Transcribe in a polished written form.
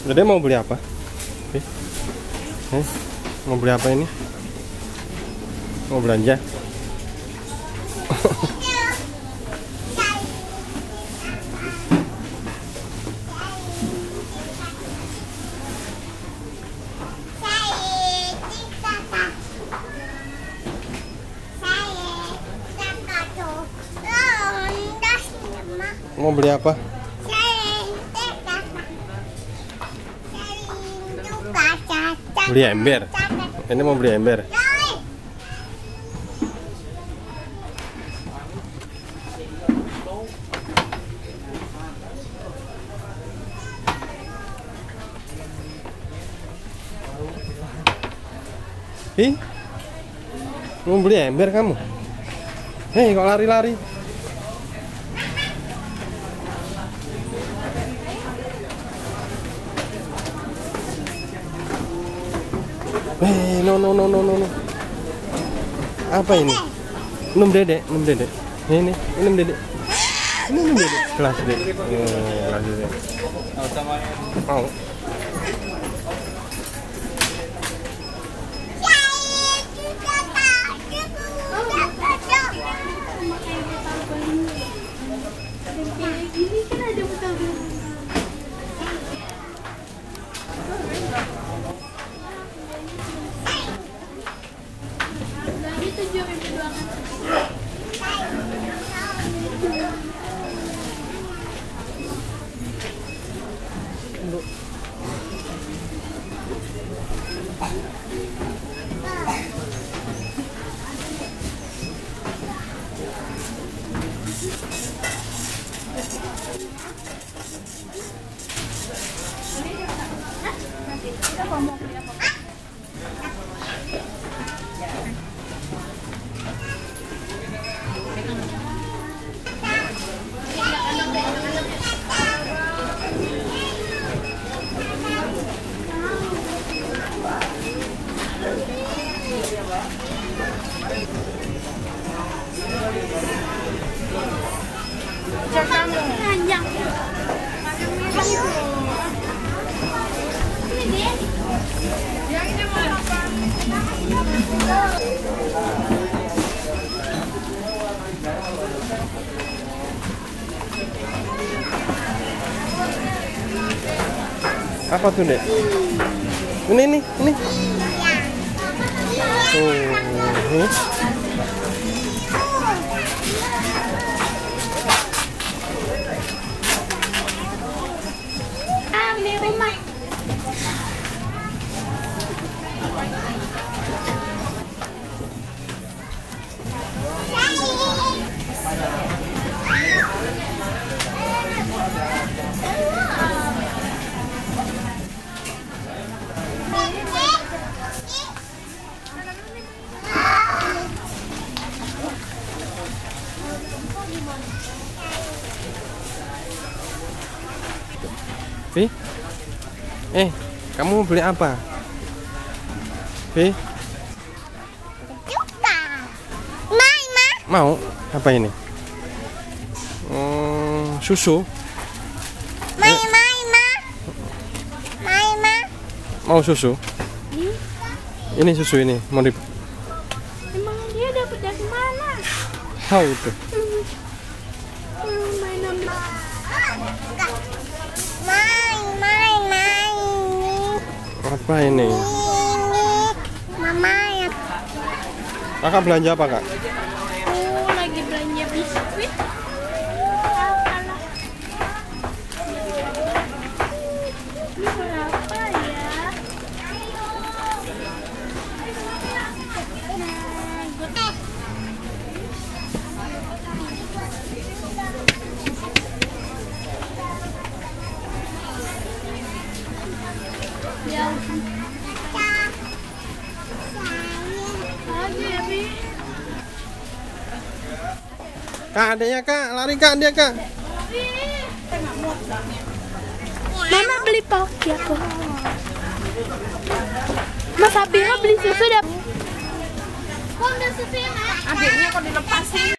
Dede mau beli apa? Mau beli apa ini? Mau belanja? Mau beli apa? Beli ember. Ini mau beli ember. Ih, mau beli ember kamu? Hei, kok lari-lari? No. Apa ini? Minum dedek. Ini minum dedek. Ini minum dedek. Kelas dedek. Kelas dedek. Mau. Apa tuh, Dek? Ini. Di rumah. Vi? Kamu mau beli apa? Vi? Mau? Apa ini? Susu? Mau susu? Ini susu ini, mau di... Emang dia dapat dari mana? Tahu itu. Apa ini? Mama ya. Kakak belanja apa, Kak? Lagi belanja biskuit. Apalah. Ini berapa ya? Kak, adanya Kak, lari Kak, dia Kak. Mama beli poki aku. Mas Abira beli susu dap. Kok udah susu ya, Mak? Adiknya kok dilepasin.